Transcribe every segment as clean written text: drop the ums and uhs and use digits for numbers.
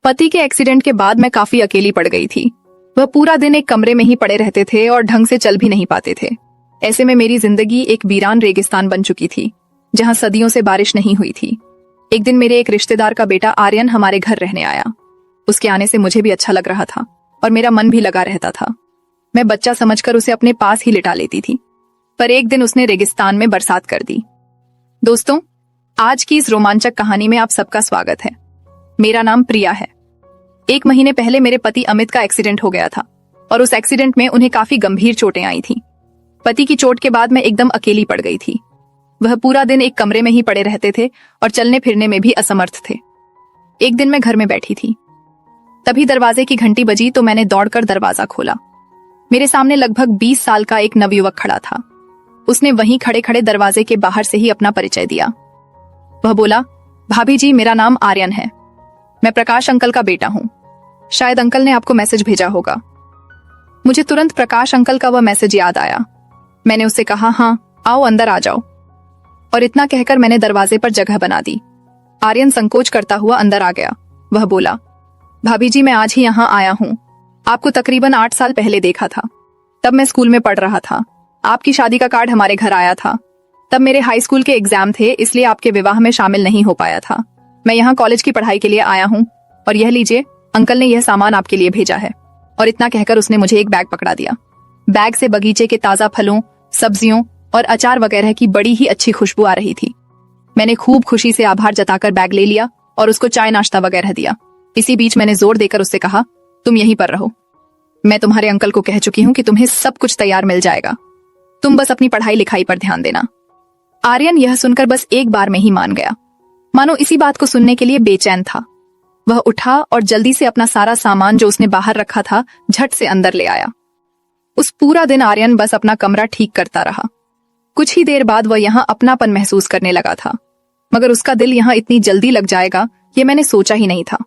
पति के एक्सीडेंट के बाद मैं काफी अकेली पड़ गई थी। वह पूरा दिन एक कमरे में ही पड़े रहते थे और ढंग से चल भी नहीं पाते थे। ऐसे में मेरी जिंदगी एक वीरान रेगिस्तान बन चुकी थी, जहां सदियों से बारिश नहीं हुई थी। एक दिन मेरे एक रिश्तेदार का बेटा आर्यन हमारे घर रहने आया। उसके आने से मुझे भी अच्छा लग रहा था और मेरा मन भी लगा रहता था। मैं बच्चा समझकर उसे अपने पास ही लिटा लेती थी, पर एक दिन उसने रेगिस्तान में बरसात कर दी। दोस्तों, आज की इस रोमांचक कहानी में आप सबका स्वागत है। मेरा नाम प्रिया है। 1 महीने पहले मेरे पति अमित का एक्सीडेंट हो गया था और उस एक्सीडेंट में उन्हें काफी गंभीर चोटें आई थी। पति की चोट के बाद मैं एकदम अकेली पड़ गई थी। वह पूरा दिन एक कमरे में ही पड़े रहते थे और चलने फिरने में भी असमर्थ थे। एक दिन मैं घर में बैठी थी, तभी दरवाजे की घंटी बजी तो मैंने दौड़कर दरवाजा खोला। मेरे सामने लगभग 20 साल का एक नवयुवक खड़ा था। उसने वहीं खड़े खड़े दरवाजे के बाहर से ही अपना परिचय दिया। वह बोला, भाभी जी, मेरा नाम आर्यन है। मैं प्रकाश अंकल का बेटा हूं। शायद अंकल ने आपको मैसेज भेजा होगा। मुझे तुरंत प्रकाश अंकल का वह मैसेज याद आया। मैंने उससे कहा, हाँ आओ, अंदर आ जाओ। और इतना कहकर मैंने दरवाजे पर जगह बना दी। आर्यन संकोच करता हुआ अंदर आ गया। वह बोला, भाभी जी, मैं आज ही यहाँ आया हूँ। आपको तकरीबन 8 साल पहले देखा था। तब मैं स्कूल में पढ़ रहा था। आपकी शादी का कार्ड हमारे घर आया था। तब मेरे हाई स्कूल के एग्जाम थे, इसलिए आपके विवाह में शामिल नहीं हो पाया था। मैं यहाँ कॉलेज की पढ़ाई के लिए आया हूँ और यह लीजिए, अंकल ने यह सामान आपके लिए भेजा है। और इतना कहकर उसने मुझे एक बैग पकड़ा दिया। बैग से बगीचे के ताजा फलों, सब्जियों और अचार वगैरह की बड़ी ही अच्छी खुशबू आ रही थी। मैंने खूब खुशी से आभार जताकर बैग ले लिया और उसको चाय नाश्ता वगैरह दिया। इसी बीच मैंने जोर देकर उससे कहा, तुम यहीं पर रहो। मैं तुम्हारे अंकल को कह चुकी हूँ कि तुम्हें सब कुछ तैयार मिल जाएगा। तुम बस अपनी पढ़ाई लिखाई पर ध्यान देना। आर्यन यह सुनकर बस एक बार में ही मान गया, मानो इसी बात को सुनने के लिए बेचैन था। वह उठा और जल्दी से अपना सारा सामान जो उसने बाहर रखा था झट से अंदर ले आया। उस पूरा दिन आर्यन बस अपना कमरा ठीक करता रहा। कुछ ही देर बाद वह यहाँ अपनापन महसूस करने लगा था, मगर उसका दिल यहाँ इतनी जल्दी लग जाएगा ये मैंने सोचा ही नहीं था।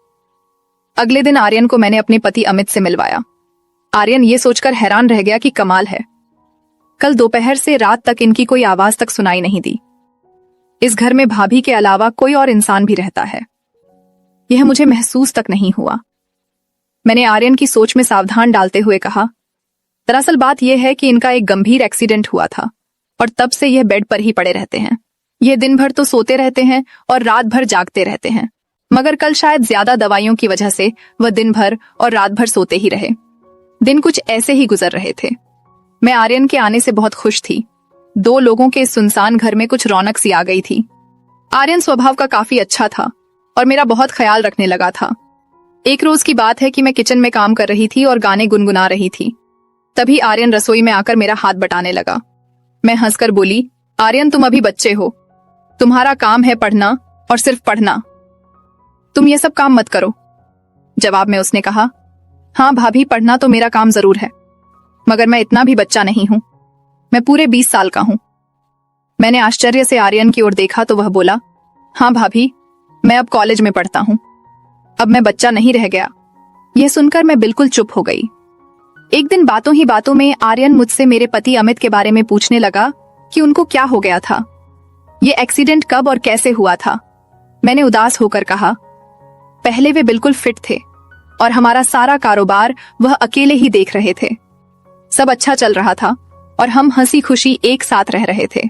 अगले दिन आर्यन को मैंने अपने पति अमित से मिलवाया। आर्यन ये सोचकर हैरान रह गया कि कमाल है, कल दोपहर से रात तक इनकी कोई आवाज तक सुनाई नहीं दी। इस घर में भाभी के अलावा कोई और इंसान भी रहता है, यह मुझे महसूस तक नहीं हुआ। मैंने आर्यन की सोच में सावधान डालते हुए कहा, दरअसल बात यह है कि इनका एक गंभीर एक्सीडेंट हुआ था और तब से यह बेड पर ही पड़े रहते हैं। यह दिन भर तो सोते रहते हैं और रात भर जागते रहते हैं, मगर कल शायद ज्यादा दवाइयों की वजह से वह दिन भर और रात भर सोते ही रहे। दिन कुछ ऐसे ही गुजर रहे थे। मैं आर्यन के आने से बहुत खुश थी। 2 लोगों के इस सुनसान घर में कुछ रौनक सी आ गई थी। आर्यन स्वभाव का काफी अच्छा था और मेरा बहुत ख्याल रखने लगा था। एक रोज की बात है कि मैं किचन में काम कर रही थी और गाने गुनगुना रही थी। तभी आर्यन रसोई में आकर मेरा हाथ बटाने लगा। मैं हंसकर बोली, आर्यन, तुम अभी बच्चे हो, तुम्हारा काम है पढ़ना और सिर्फ पढ़ना। तुम ये सब काम मत करो। जवाब में उसने कहा, हाँ भाभी, पढ़ना तो मेरा काम जरूर है, मगर मैं इतना भी बच्चा नहीं हूं। मैं पूरे 20 साल का हूं। मैंने आश्चर्य से आर्यन की ओर देखा तो वह बोला, हाँ भाभी, मैं अब कॉलेज में पढ़ता हूं। अब मैं बच्चा नहीं रह गया। यह सुनकर मैं बिल्कुल चुप हो गई। एक दिन बातों ही बातों में आर्यन मुझसे मेरे पति अमित के बारे में पूछने लगा कि उनको क्या हो गया था, ये एक्सीडेंट कब और कैसे हुआ था। मैंने उदास होकर कहा, पहले वे बिल्कुल फिट थे और हमारा सारा कारोबार वह अकेले ही देख रहे थे। सब अच्छा चल रहा था और हम हंसी खुशी एक साथ रह रहे थे।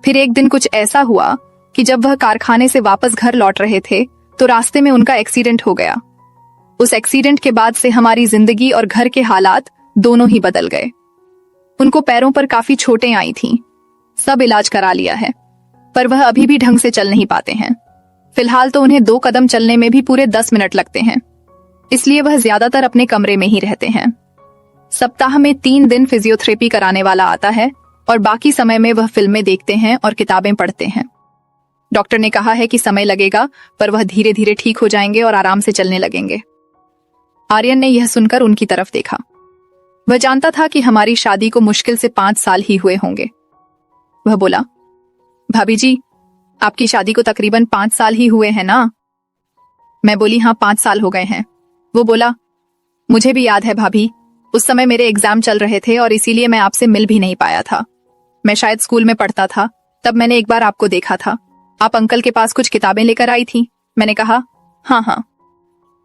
फिर एक दिन कुछ ऐसा हुआ कि जब वह कारखाने से वापस घर लौट रहे थे तो रास्ते में उनका एक्सीडेंट हो गया। उस एक्सीडेंट के बाद से हमारी जिंदगी और घर के हालात दोनों ही बदल गए। उनको पैरों पर काफी चोटें आई थीं। सब इलाज करा लिया है, पर वह अभी भी ढंग से चल नहीं पाते हैं। फिलहाल तो उन्हें 2 कदम चलने में भी पूरे 10 मिनट लगते हैं, इसलिए वह ज्यादातर अपने कमरे में ही रहते हैं। सप्ताह में 3 दिन फिजियोथेरेपी कराने वाला आता है और बाकी समय में वह फिल्में देखते हैं और किताबें पढ़ते हैं। डॉक्टर ने कहा है कि समय लगेगा, पर वह धीरे धीरे ठीक हो जाएंगे और आराम से चलने लगेंगे। आर्यन ने यह सुनकर उनकी तरफ देखा। वह जानता था कि हमारी शादी को मुश्किल से 5 साल ही हुए होंगे। वह बोला, भाभी जी, आपकी शादी को तकरीबन 5 साल ही हुए हैं ना? मैं बोली, हाँ 5 साल हो गए हैं। वो बोला, मुझे भी याद है भाभी, उस समय मेरे एग्जाम चल रहे थे और इसीलिए मैं आपसे मिल भी नहीं पाया था। मैं शायद स्कूल में पढ़ता था, तब मैंने एक बार आपको देखा था। आप अंकल के पास कुछ किताबें लेकर आई थी। मैंने कहा, हाँ हाँ।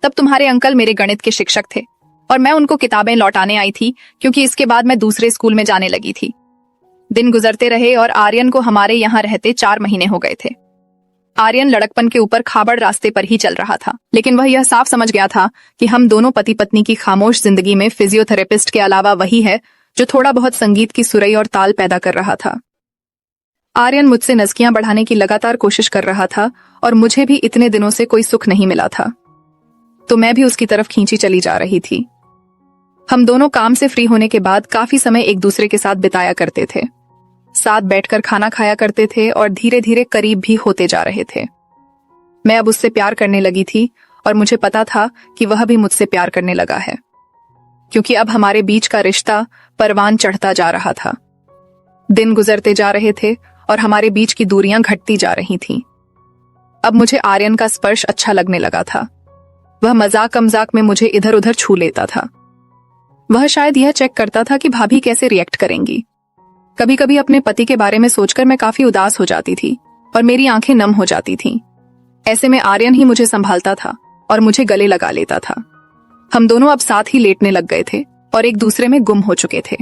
तब तुम्हारे अंकल मेरे गणित के शिक्षक थे और मैं उनको किताबें लौटाने आई थी, क्योंकि इसके बाद मैं दूसरे स्कूल में जाने लगी थी। दिन गुजरते रहे और आर्यन को हमारे यहाँ रहते 4 महीने हो गए थे। आर्यन लड़कपन के ऊपर खाबड़ रास्ते पर ही चल रहा था, लेकिन वह यह साफ समझ गया था कि हम दोनों पति पत्नी की खामोश जिंदगी में फिजियोथेरेपिस्ट के अलावा वही है जो थोड़ा बहुत संगीत की सुरई और ताल पैदा कर रहा था। आर्यन मुझसे नज़कियां बढ़ाने की लगातार कोशिश कर रहा था और मुझे भी इतने दिनों से कोई सुख नहीं मिला था, तो मैं भी उसकी तरफ खींची चली जा रही थी। हम दोनों काम से फ्री होने के बाद काफी समय एक दूसरे के साथ बिताया करते थे, साथ बैठकर खाना खाया करते थे और धीरे धीरे करीब भी होते जा रहे थे। मैं अब उससे प्यार करने लगी थी और मुझे पता था कि वह भी मुझसे प्यार करने लगा है, क्योंकि अब हमारे बीच का रिश्ता परवान चढ़ता जा रहा था। दिन गुजरते जा रहे थे और हमारे बीच की दूरियां घटती जा रही थीं। अब मुझे आर्यन का स्पर्श अच्छा लगने लगा था। वह मजाक मजाक में मुझे इधर उधर छू लेता था। वह शायद यह चेक करता था कि भाभी कैसे रिएक्ट करेंगी। कभी कभी अपने पति के बारे में सोचकर मैं काफी उदास हो जाती थी और मेरी आंखें नम हो जाती थीं। ऐसे में आर्यन ही मुझे संभालता था और मुझे गले लगा लेता था। हम दोनों अब साथ ही लेटने लग गए थे और एक दूसरे में गुम हो चुके थे।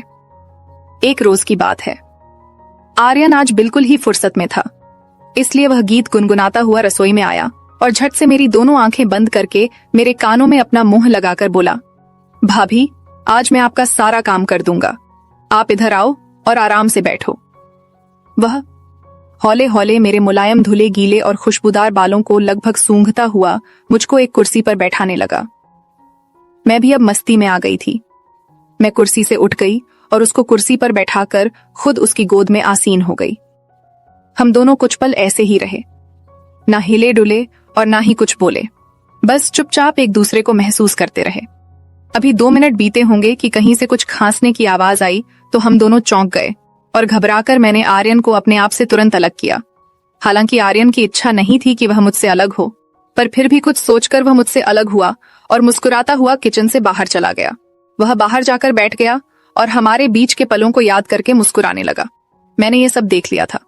एक रोज की बात है। आर्यन आज बिल्कुल ही फुर्सत में था, इसलिए वह गीत गुनगुनाता हुआ रसोई में आया और झट से मेरी दोनों आंखें बंद करके मेरे कानों में अपना मुंह लगाकर बोला, भाभी, आज मैं आपका सारा काम कर दूंगा, आप इधर आओ और आराम से बैठो। वह हौले हौले मेरे मुलायम धुले गीले और खुशबूदार बालों को लगभग सूंघता हुआ मुझको एक कुर्सी पर बैठाने लगा। मैं भी अब मस्ती में आ गई थी। मैं कुर्सी से उठ गई और उसको कुर्सी पर बैठाकर खुद उसकी गोद में आसीन हो गई। हम दोनों कुछ पल ऐसे ही रहे, ना हिले डुले और ना ही कुछ बोले, बस चुपचाप एक दूसरे को महसूस करते रहे। अभी 2 मिनट बीते होंगे कि कहीं से कुछ खांसने की आवाज आई तो हम दोनों चौंक गए और घबराकर मैंने आर्यन को अपने आप से तुरंत अलग किया। हालांकि आर्यन की इच्छा नहीं थी कि वह मुझसे अलग हो, पर फिर भी कुछ सोचकर वह मुझसे अलग हुआ और मुस्कुराता हुआ किचन से बाहर चला गया। वह बाहर जाकर बैठ गया और हमारे बीच के पलों को याद करके मुस्कुराने लगा। मैंने ये सब देख लिया था।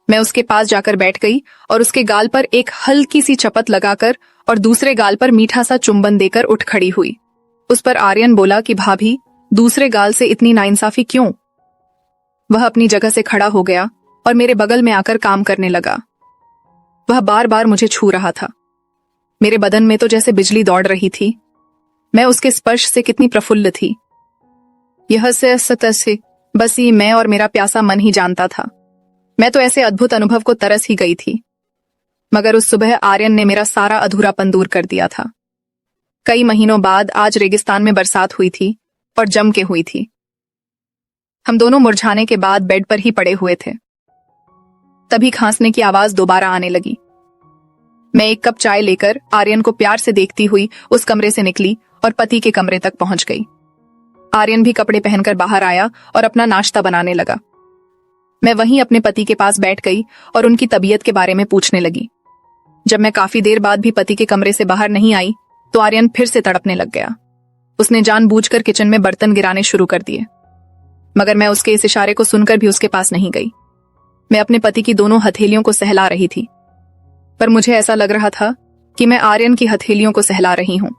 मैं उसके पास जाकर बैठ गई और उसके गाल पर एक हल्की सी चपत लगाकर और दूसरे गाल पर मीठा सा चुंबन देकर उठ खड़ी हुई। उस पर आर्यन बोला कि भाभी, दूसरे गाल से इतनी नाइंसाफी क्यों? वह अपनी जगह से खड़ा हो गया और मेरे बगल में आकर काम करने लगा। वह बार बार मुझे छू रहा था। मेरे बदन में तो जैसे बिजली दौड़ रही थी। मैं उसके स्पर्श से कितनी प्रफुल्ल थी। यह से बस ये मैं और मेरा प्यासा मन ही जानता था। मैं तो ऐसे अद्भुत अनुभव को तरस ही गई थी। मगर उस सुबह आर्यन ने मेरा सारा अधूरापन दूर कर दिया था। कई महीनों बाद आज रेगिस्तान में बरसात हुई थी और जम के हुई थी। हम दोनों मुरझाने के बाद बेड पर ही पड़े हुए थे। तभी खांसने की आवाज दोबारा आने लगी। मैं एक कप चाय लेकर आर्यन को प्यार से देखती हुई उस कमरे से निकली और पति के कमरे तक पहुंच गई। आर्यन भी कपड़े पहनकर बाहर आया और अपना नाश्ता बनाने लगा। मैं वहीं अपने पति के पास बैठ गई और उनकी तबीयत के बारे में पूछने लगी। जब मैं काफी देर बाद भी पति के कमरे से बाहर नहीं आई तो आर्यन फिर से तड़पने लग गया। उसने जानबूझकर किचन में बर्तन गिराने शुरू कर दिए, मगर मैं उसके इस इशारे को सुनकर भी उसके पास नहीं गई। मैं अपने पति की दोनों हथेलियों को सहला रही थी, पर मुझे ऐसा लग रहा था कि मैं आर्यन की हथेलियों को सहला रही हूं।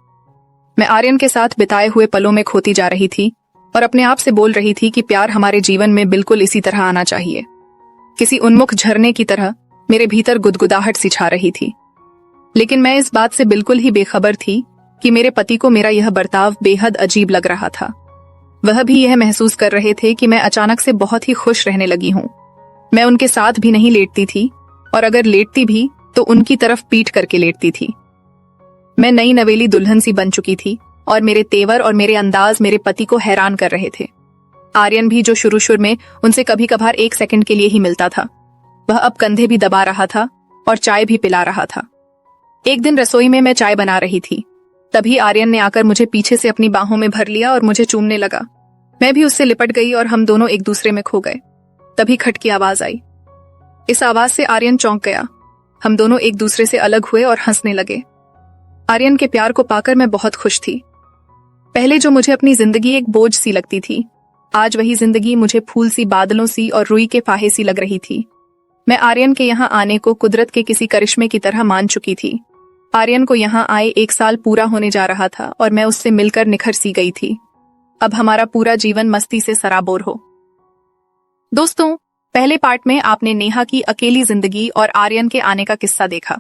मैं आर्यन के साथ बिताए हुए पलों में खोती जा रही थी और अपने आप से बोल रही थी कि प्यार हमारे जीवन में बिल्कुल इसी तरह आना चाहिए। किसी उन्मुख झरने की तरह मेरे भीतर गुदगुदाहट सी छा रही थी। लेकिन मैं इस बात से बिल्कुल ही बेखबर थी कि मेरे पति को मेरा यह बर्ताव बेहद अजीब लग रहा था। वह भी यह महसूस कर रहे थे कि मैं अचानक से बहुत ही खुश रहने लगी हूं। मैं उनके साथ भी नहीं लेटती थी और अगर लेटती भी तो उनकी तरफ पीट करके लेटती थी। मैं नई नवेली दुल्हन सी बन चुकी थी और मेरे तेवर और मेरे अंदाज मेरे पति को हैरान कर रहे थे। आर्यन भी, जो शुरू में उनसे कभी कभार 1 सेकंड के लिए ही मिलता था, वह अब कंधे भी दबा रहा था और चाय भी पिला रहा था। एक दिन रसोई में मैं चाय बना रही थी, तभी आर्यन ने आकर मुझे पीछे से अपनी बाहों में भर लिया और मुझे चूमने लगा। मैं भी उससे लिपट गई और हम दोनों एक दूसरे में खो गए। तभी खट की आवाज आई। इस आवाज से आर्यन चौंक गया। हम दोनों एक दूसरे से अलग हुए और हंसने लगे। आर्यन के प्यार को पाकर मैं बहुत खुश थी। पहले जो मुझे अपनी जिंदगी एक बोझ सी लगती थी, आज वही जिंदगी मुझे फूल सी, बादलों सी और रुई के फाहे सी लग रही थी। मैं आर्यन के यहाँ आने को कुदरत के किसी करिश्मे की तरह मान चुकी थी। आर्यन को यहाँ आए 1 साल पूरा होने जा रहा था और मैं उससे मिलकर निखर सी गई थी। अब हमारा पूरा जीवन मस्ती से सराबोर हो। दोस्तों, पहले पार्ट में आपने नेहा की अकेली जिंदगी और आर्यन के आने का किस्सा देखा।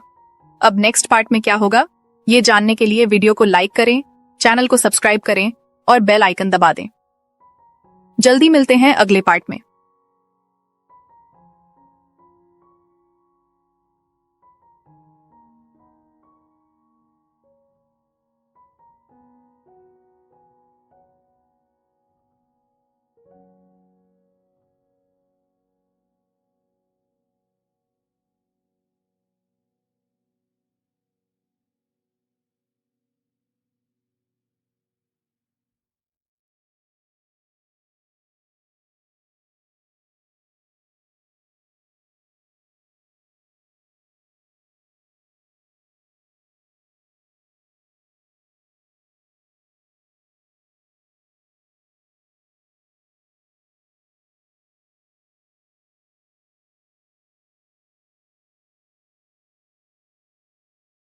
अब नेक्स्ट पार्ट में क्या होगा, ये जानने के लिए वीडियो को लाइक करें, चैनल को सब्सक्राइब करें और बेल आइकन दबा दें। जल्दी मिलते हैं अगले पार्ट में।